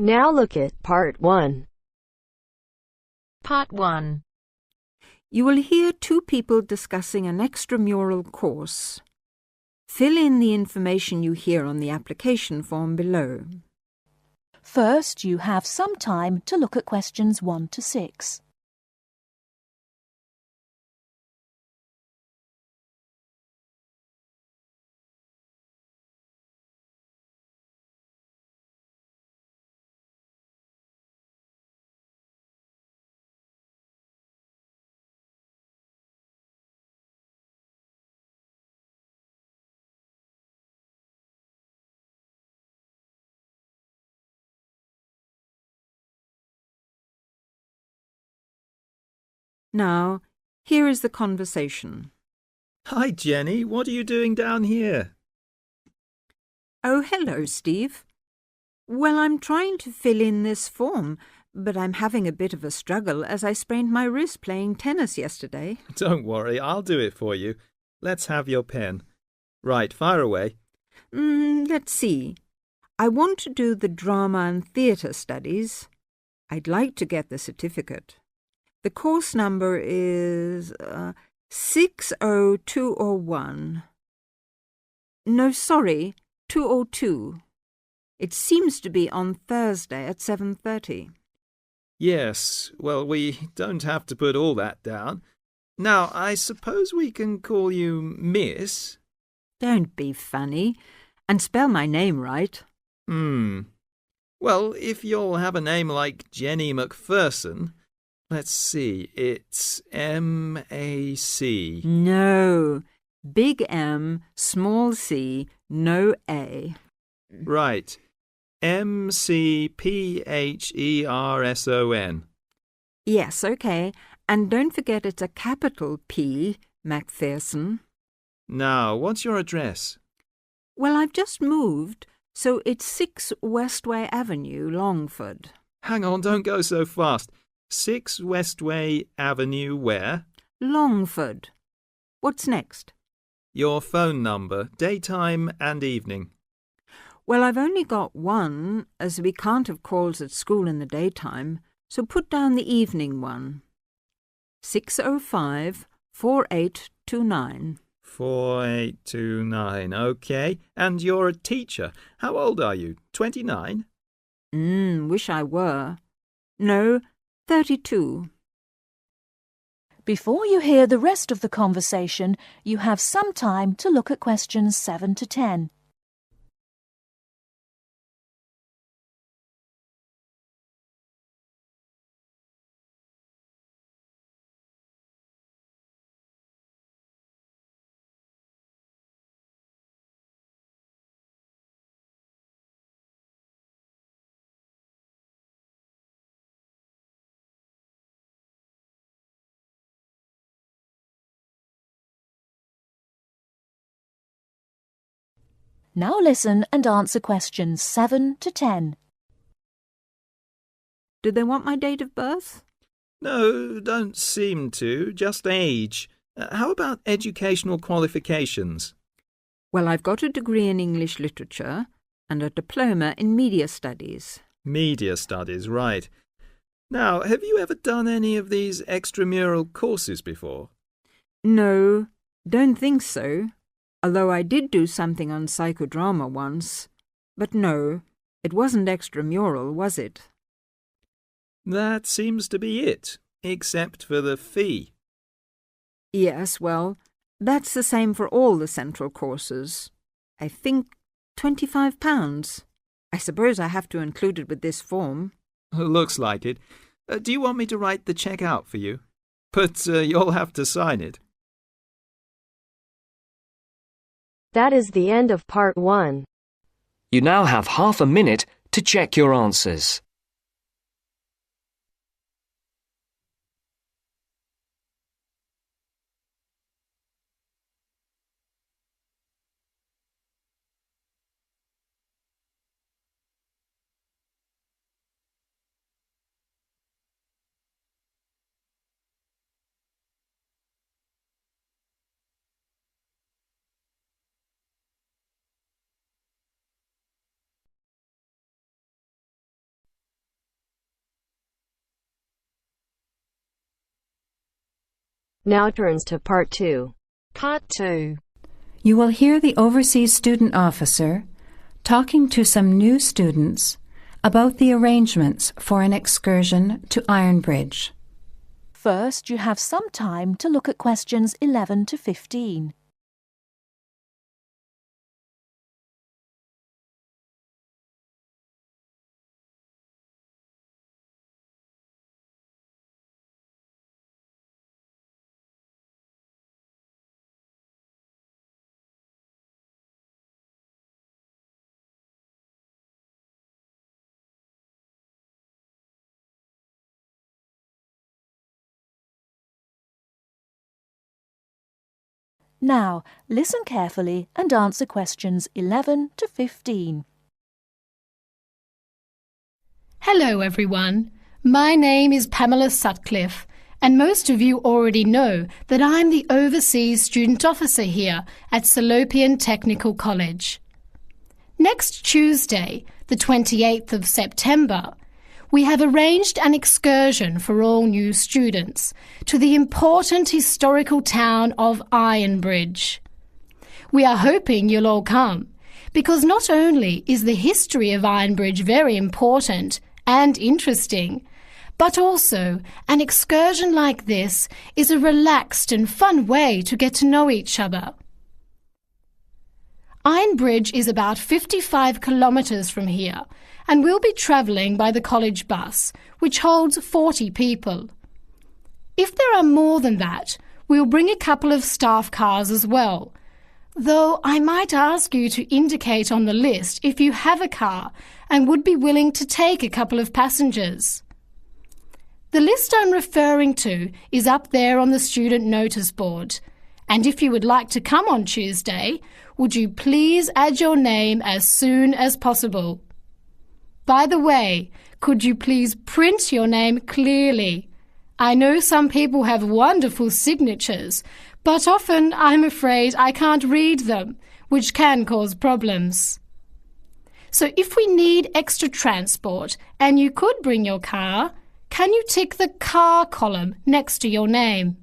Now look at Part 1. Part 1. You will hear two people discussing an extramural course. Fill in the information you hear on the application form below. First, you have some time to look at questions 1 to 6. Now, here is the conversation. Hi, Jenny. What are you doing down here? Oh, hello, Steve. Well, I'm trying to fill in this form, but I'm having a bit of a struggle as I sprained my wrist playing tennis yesterday. Don't worry, I'll do it for you. Let's have your pen. Right, fire away. Let's see. I want to do the drama and theatre studies. I'd like to get the certificate. The course number is 60201. No, sorry, 202. It seems to be on Thursday at 7:30. Yes, well, we don't have to put all that down. Now, I suppose we can call you Miss? Don't be funny, and spell my name right. Well, if you'll have a name like Jenny McPherson, let's see, it's M-A-C. No, big M, small c, no A. Right, M-C-P-H-E-R-S-O-N. Yes, okay, and don't forget it's a capital P, McPherson. Now, what's your address? Well, I've just moved, so it's 6 Westway Avenue, Longford. Hang on, don't go so fast. 6 Westway Avenue where? Longford. What's next? Your phone number, daytime and evening. Well, I've only got one, as we can't have calls at school in the daytime, so put down the evening one. 605-4829. 4829, OK. And you're a teacher. How old are you? 29? Wish I were. No, 32. Before you hear the rest of the conversation, you have some time to look at questions 7 to 10. Now listen and answer questions 7 to 10. Do they want my date of birth? No, don't seem to. Just age. How about educational qualifications? Well, I've got a degree in English literature and a diploma in media studies. Media studies, right. Now, have you ever done any of these extramural courses before? No, don't think so. Although I did do something on psychodrama once. But no, it wasn't extramural, was it? That seems to be it, except for the fee. Yes, well, that's the same for all the central courses. I think £25. I suppose I have to include it with this form. Looks like it. Do you want me to write the cheque out for you? But you'll have to sign it. That is the end of Part 1. You now have half a minute to check your answers. Now turns to Part 2. Part 2. You will hear the Overseas Student Officer talking to some new students about the arrangements for an excursion to Ironbridge. First, you have some time to look at questions 11 to 15. Now, listen carefully and answer questions 11 to 15. Hello everyone, my name is Pamela Sutcliffe and most of you already know that I'm the Overseas Student Officer here at Salopian Technical College. Next Tuesday, the 28th of September, we have arranged an excursion for all new students to the important historical town of Ironbridge. We are hoping you'll all come, because not only is the history of Ironbridge very important and interesting, but also an excursion like this is a relaxed and fun way to get to know each other. Ironbridge is about 55 kilometres from here, and we'll be travelling by the college bus, which holds 40 people. If there are more than that, we'll bring a couple of staff cars as well, though I might ask you to indicate on the list if you have a car and would be willing to take a couple of passengers. The list I'm referring to is up there on the student notice board, and if you would like to come on Tuesday, would you please add your name as soon as possible? By the way, could you please print your name clearly? I know some people have wonderful signatures, but often I'm afraid I can't read them, which can cause problems. So if we need extra transport and you could bring your car, can you tick the car column next to your name?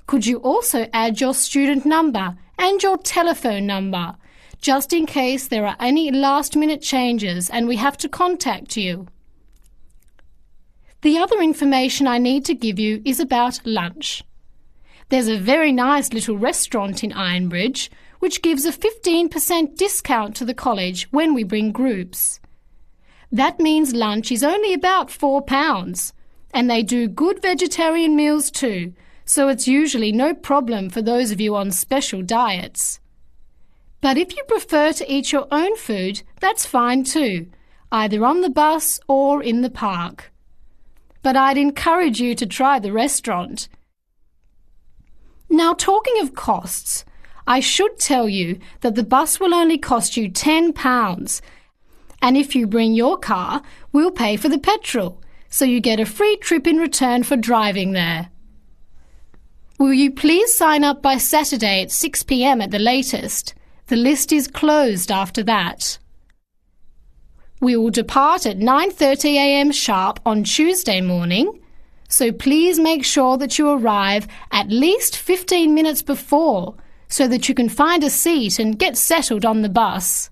Could you also add your student number and your telephone number, just in case there are any last-minute changes and we have to contact you? The other information I need to give you is about lunch. There's a very nice little restaurant in Ironbridge which gives a 15% discount to the college when we bring groups. That means lunch is only about £4, and they do good vegetarian meals too, so it's usually no problem for those of you on special diets. But if you prefer to eat your own food, that's fine too, either on the bus or in the park. But I'd encourage you to try the restaurant. Now, talking of costs, I should tell you that the bus will only cost you £10, and if you bring your car, we'll pay for the petrol, so you get a free trip in return for driving there. Will you please sign up by Saturday at 6 p.m. at the latest? The list is closed after that. We will depart at 9:30 a.m. sharp on Tuesday morning, so please make sure that you arrive at least 15 minutes before so that you can find a seat and get settled on the bus.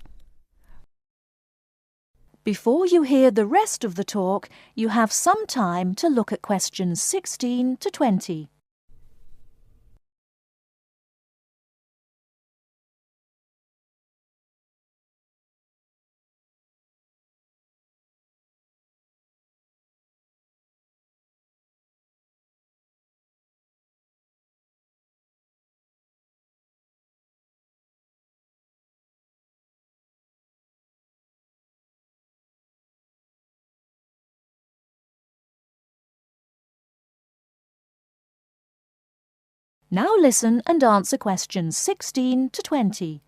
Before you hear the rest of the talk, you have some time to look at questions 16 to 20. Now listen and answer questions 16 to 20.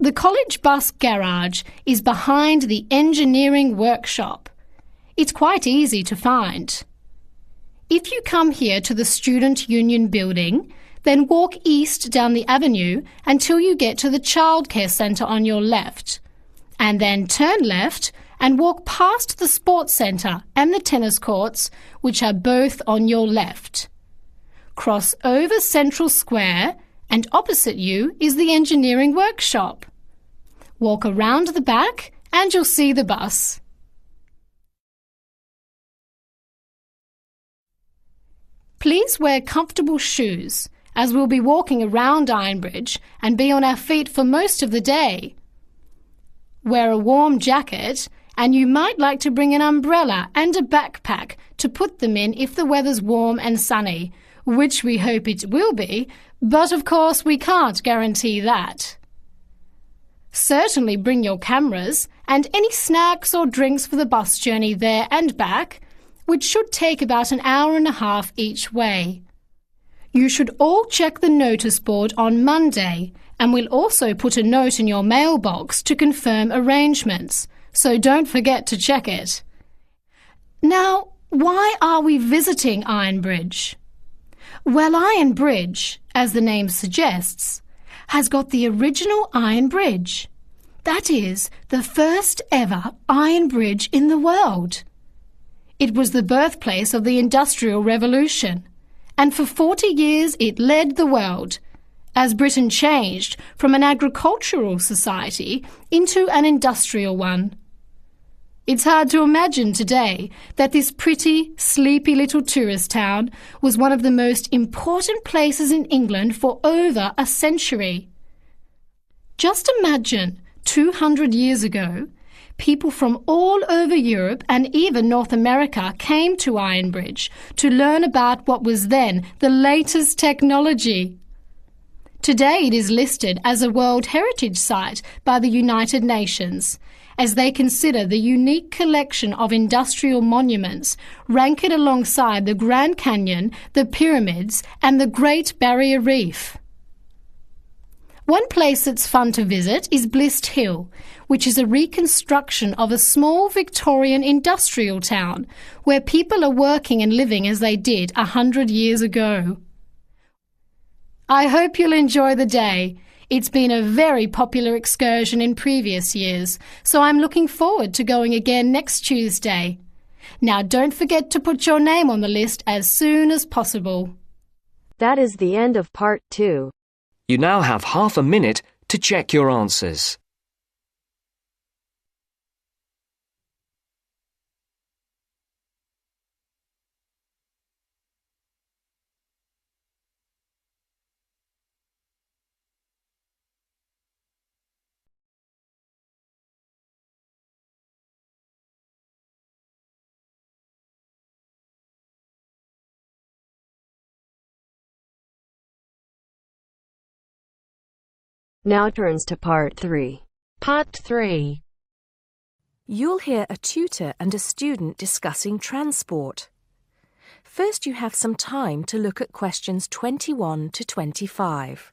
The college bus garage is behind the engineering workshop. It's quite easy to find. If you come here to the Student Union building, then walk east down the avenue until you get to the childcare centre on your left, and then turn left and walk past the sports centre and the tennis courts, which are both on your left. Cross over Central Square, and opposite you is the engineering workshop. Walk around the back and you'll see the bus. Please wear comfortable shoes, as we'll be walking around Ironbridge and be on our feet for most of the day. Wear a warm jacket, and you might like to bring an umbrella and a backpack to put them in if the weather's warm and sunny, which we hope it will be, but of course we can't guarantee that. Certainly bring your cameras and any snacks or drinks for the bus journey there and back, which should take about an hour and a half each way. You should all check the notice board on Monday, and we'll also put a note in your mailbox to confirm arrangements, so don't forget to check it. Now, why are we visiting Ironbridge? Well, Iron Bridge, as the name suggests, has got the original iron bridge. That is, the first ever iron bridge in the world. It was the birthplace of the Industrial Revolution, and for 40 years it led the world, as Britain changed from an agricultural society into an industrial one. It's hard to imagine today that this pretty, sleepy little tourist town was one of the most important places in England for over a century. Just imagine, 200 years ago, people from all over Europe and even North America came to Ironbridge to learn about what was then the latest technology. Today it is listed as a World Heritage Site by the United Nations, as they consider the unique collection of industrial monuments rank it alongside the Grand Canyon, the pyramids and the Great Barrier Reef. One place that's fun to visit is Blist Hill, which is a reconstruction of a small Victorian industrial town where people are working and living as they did 100 years ago. I hope you'll enjoy the day. It's been a very popular excursion in previous years, so I'm looking forward to going again next Tuesday. Now don't forget to put your name on the list as soon as possible. That is the end of part 2. You now have half a minute to check your answers. Now turns to part 3. Part 3. You'll hear a tutor and a student discussing transport. First, you have some time to look at questions 21 to 25.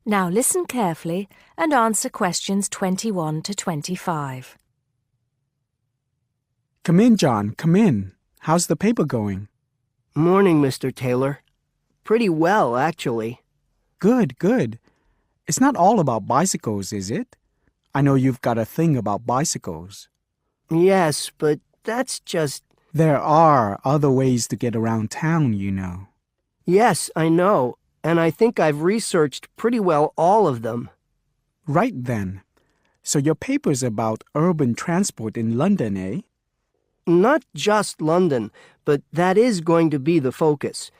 Now listen carefully and answer questions 21 to 25. Come in, John, come in. How's the paper going? Morning, Mr. Taylor. Pretty well, actually. Good, good. It's not all about bicycles, is it? I know you've got a thing about bicycles. Yes, but that's just... There are other ways to get around town, you know. Yes, I know, and I think I've researched pretty well all of them. Right then. So your paper's about urban transport in London, eh? Not just London, but that is going to be the focus.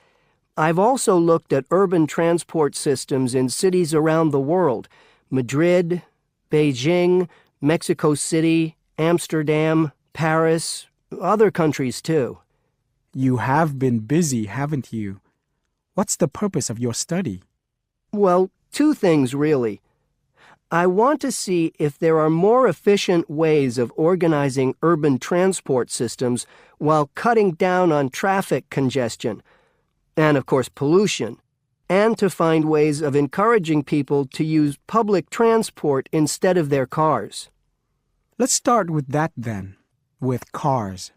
I've also looked at urban transport systems in cities around the world. Madrid, Beijing, Mexico City, Amsterdam, Paris, other countries too. You have been busy, haven't you? What's the purpose of your study? Well, two things really. I want to see if there are more efficient ways of organizing urban transport systems while cutting down on traffic congestion, and of course pollution, and to find ways of encouraging people to use public transport instead of their cars. Let's start with that then, with cars.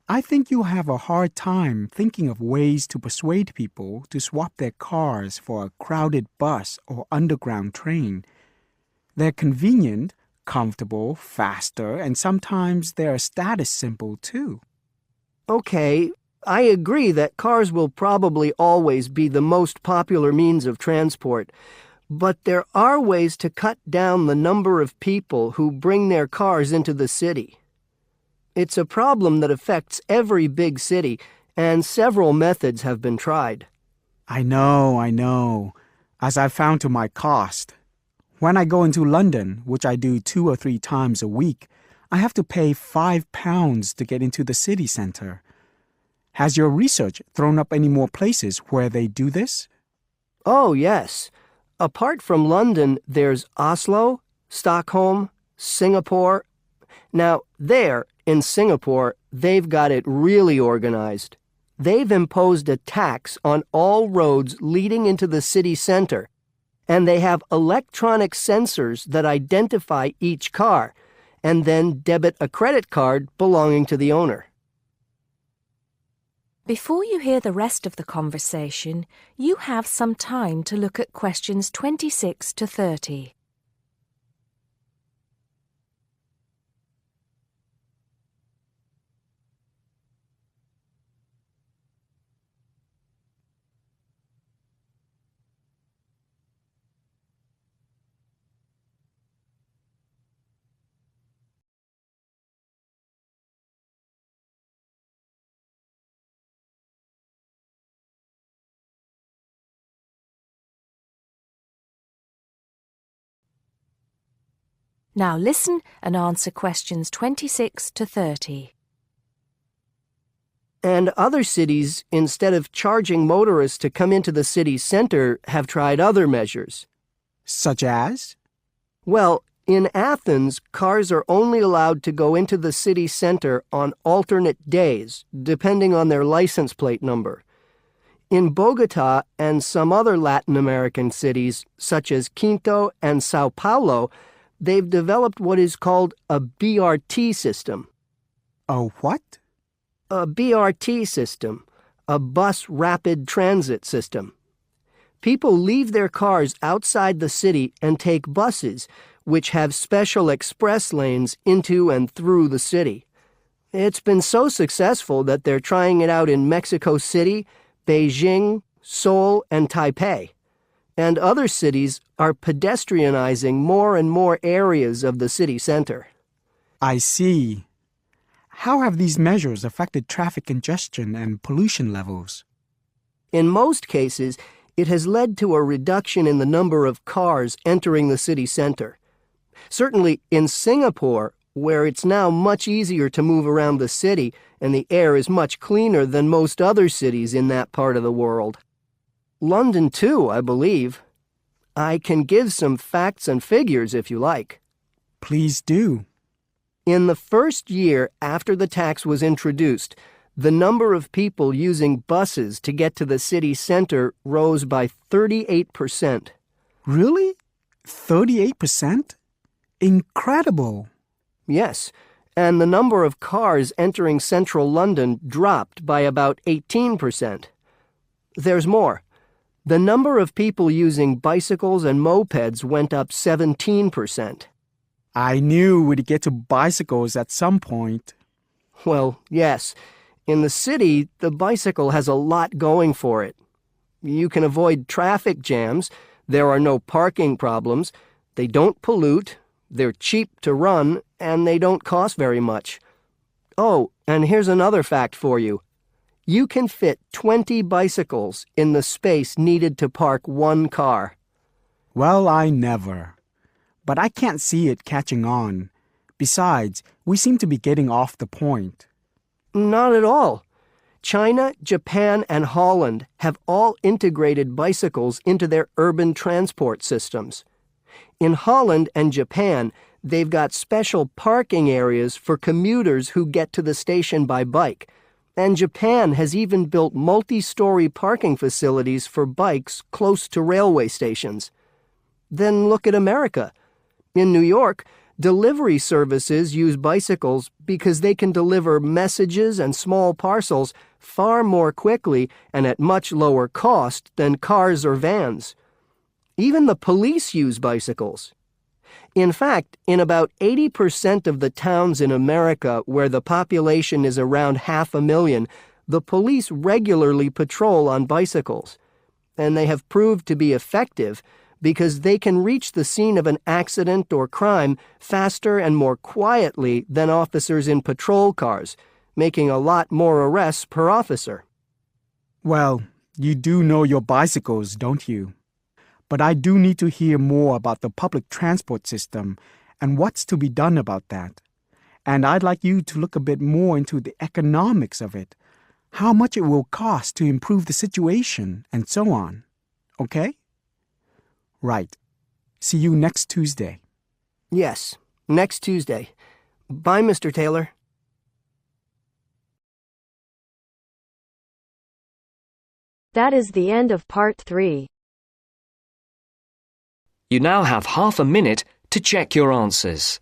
I think you'll have a hard time thinking of ways to persuade people to swap their cars for a crowded bus or underground train. They're convenient, comfortable, faster, and sometimes they're a status symbol too. Okay, I agree that cars will probably always be the most popular means of transport, but there are ways to cut down the number of people who bring their cars into the city. It's a problem that affects every big city, and several methods have been tried. I know, as I've found to my cost. When I go into London, which I do 2 or 3 times a week, I have to pay £5 to get into the city centre. Has your research thrown up any more places where they do this? Oh, yes. Apart from London, there's Oslo, Stockholm, Singapore. Now, there, in Singapore, they've got it really organized. They've imposed a tax on all roads leading into the city center, and they have electronic sensors that identify each car, and then debit a credit card belonging to the owner. Before you hear the rest of the conversation, you have some time to look at questions 26 to 30. Now listen and answer questions 26 to 30. And other cities, instead of charging motorists to come into the city center, have tried other measures. Such as? Well, in Athens, cars are only allowed to go into the city center on alternate days, depending on their license plate number. In Bogota and some other Latin American cities, such as Quito and Sao Paulo, they've developed what is called a BRT system. A what? A BRT system, a bus rapid transit system. People leave their cars outside the city and take buses, which have special express lanes into and through the city. It's been so successful that they're trying it out in Mexico City, Beijing, Seoul, and Taipei. And other cities are pedestrianizing more and more areas of the city center. I see. How have these measures affected traffic congestion and pollution levels? In most cases, it has led to a reduction in the number of cars entering the city center. Certainly in Singapore, where it's now much easier to move around the city and the air is much cleaner than most other cities in that part of the world. London, too, I believe. I can give some facts and figures if you like. Please do. In the first year after the tax was introduced, the number of people using buses to get to the city center rose by 38%. Really? 38%? Incredible. Yes, and the number of cars entering central London dropped by about 18%. There's more. The number of people using bicycles and mopeds went up 17%. I knew we'd get to bicycles at some point. Well, yes. In the city, the bicycle has a lot going for it. You can avoid traffic jams, there are no parking problems, they don't pollute, they're cheap to run, and they don't cost very much. Oh, and here's another fact for you. You can fit 20 bicycles in the space needed to park one car. Well, I never. But I can't see it catching on. Besides, we seem to be getting off the point. Not at all. China, Japan, and Holland have all integrated bicycles into their urban transport systems. In Holland and Japan, they've got special parking areas for commuters who get to the station by bike. And Japan has even built multi-story parking facilities for bikes close to railway stations. Then look at America. In New York, delivery services use bicycles because they can deliver messages and small parcels far more quickly and at much lower cost than cars or vans. Even the police use bicycles. In fact, in about 80% of the towns in America where the population is around 500,000, the police regularly patrol on bicycles. And they have proved to be effective because they can reach the scene of an accident or crime faster and more quietly than officers in patrol cars, making a lot more arrests per officer. Well, you do know your bicycles, don't you? But I do need to hear more about the public transport system and what's to be done about that. And I'd like you to look a bit more into the economics of it, how much it will cost to improve the situation, and so on. Okay? Right. See you next Tuesday. Yes, next Tuesday. Bye, Mr. Taylor. That is the end of part 3. You now have half a minute to check your answers.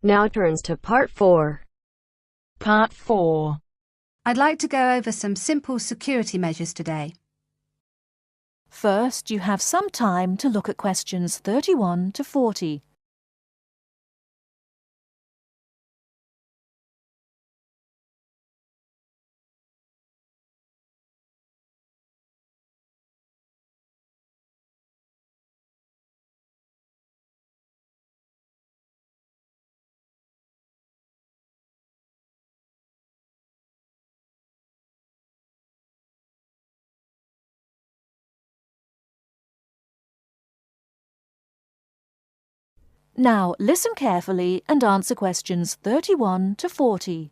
Now turns to part 4. Part 4. I'd like to go over some simple security measures today. First, you have some time to look at questions 31 to 40. Now, listen carefully and answer questions 31 to 40.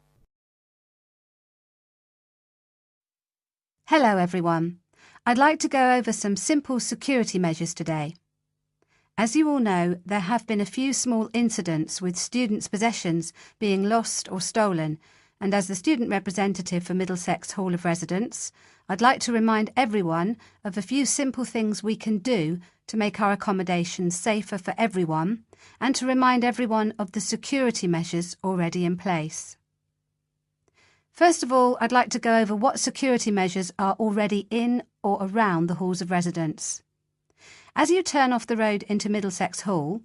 Hello everyone. I'd like to go over some simple security measures today. As you all know, there have been a few small incidents with students' possessions being lost or stolen, and as the student representative for Middlesex Hall of Residence, I'd like to remind everyone of a few simple things we can do to make our accommodations safer for everyone, and to remind everyone of the security measures already in place. First of all, I'd like to go over what security measures are already in or around the halls of residence. As you turn off the road into Middlesex Hall,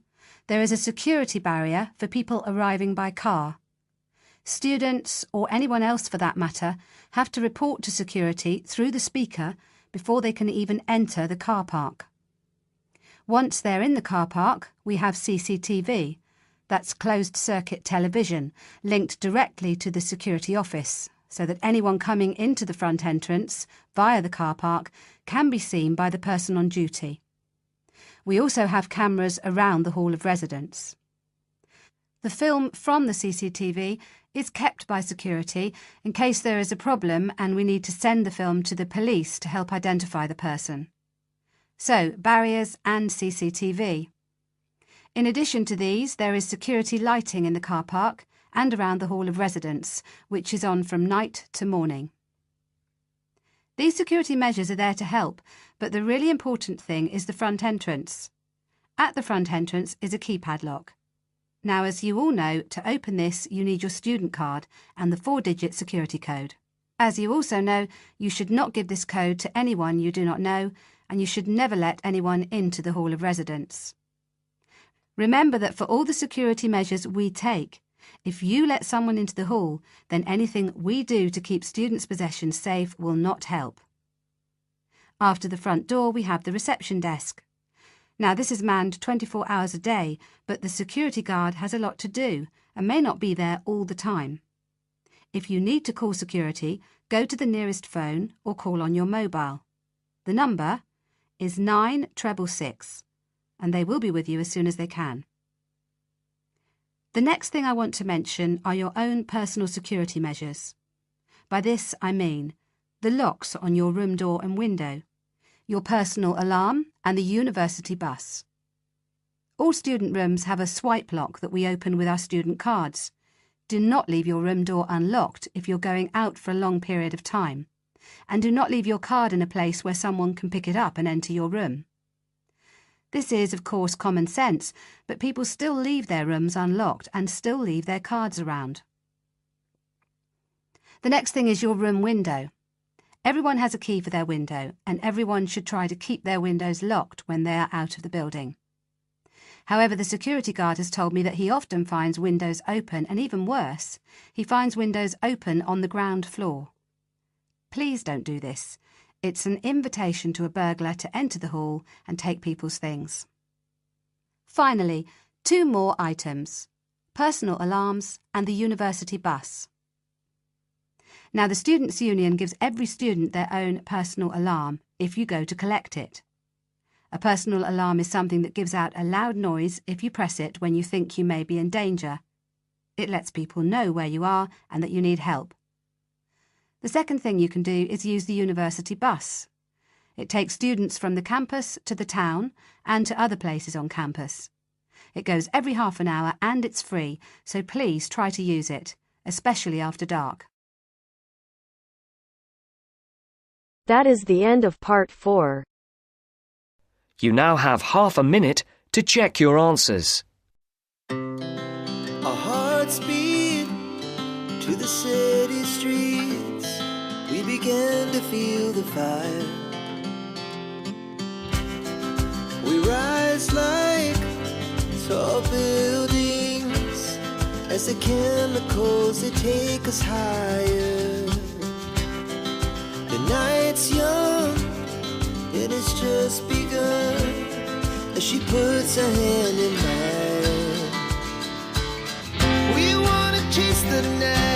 there is a security barrier for people arriving by car. Students, or anyone else for that matter, have to report to security through the speaker before they can even enter the car park. Once they're in the car park, we have CCTV, that's closed-circuit television, linked directly to the security office, so that anyone coming into the front entrance via the car park can be seen by the person on duty. We also have cameras around the Hall of Residence. The film from the CCTV is kept by security in case there is a problem and we need to send the film to the police to help identify the person. So, barriers and CCTV. In addition to these, there is security lighting in the car park and around the Hall of Residence, which is on from night to morning. These security measures are there to help, but the really important thing is the front entrance. At the front entrance is a keypad lock. Now, as you all know, to open this you need your student card and the 4-digit security code. As you also know, you should not give this code to anyone you do not know, and you should never let anyone into the Hall of Residence. Remember that for all the security measures we take, if you let someone into the hall, then anything we do to keep students' possessions safe will not help. After the front door, we have the reception desk. Now, this is manned 24 hours a day, but the security guard has a lot to do and may not be there all the time. If you need to call security, go to the nearest phone or call on your mobile. The number is 9666, and they will be with you as soon as they can. The next thing I want to mention are your own personal security measures. By this I mean the locks on your room door and window, your personal alarm and the university bus. All student rooms have a swipe lock that we open with our student cards. Do not leave your room door unlocked if you're going out for a long period of time. And do not leave your card in a place where someone can pick it up and enter your room. This is, of course, common sense, but people still leave their rooms unlocked and still leave their cards around. The next thing is your room window. Everyone has a key for their window, and everyone should try to keep their windows locked when they are out of the building. However, the security guard has told me that he often finds windows open, and even worse, he finds windows open on the ground floor. Please don't do this. It's an invitation to a burglar to enter the hall and take people's things. Finally, 2 more items: personal alarms and the university bus. Now, the Students' Union gives every student their own personal alarm if you go to collect it. A personal alarm is something that gives out a loud noise if you press it when you think you may be in danger. It lets people know where you are and that you need help. The second thing you can do is use the university bus. It takes students from the campus to the town and to other places on campus. It goes every half an hour and it's free, so please try to use it, especially after dark. That is the end of part 4. You now have half a minute to check your answers. Our hearts beat to the city streets. We began to feel the fire. We rise like tall buildings as the chemicals they take us higher. The night's young, it has just begun as she puts her hand in mine. We wanna chase the night.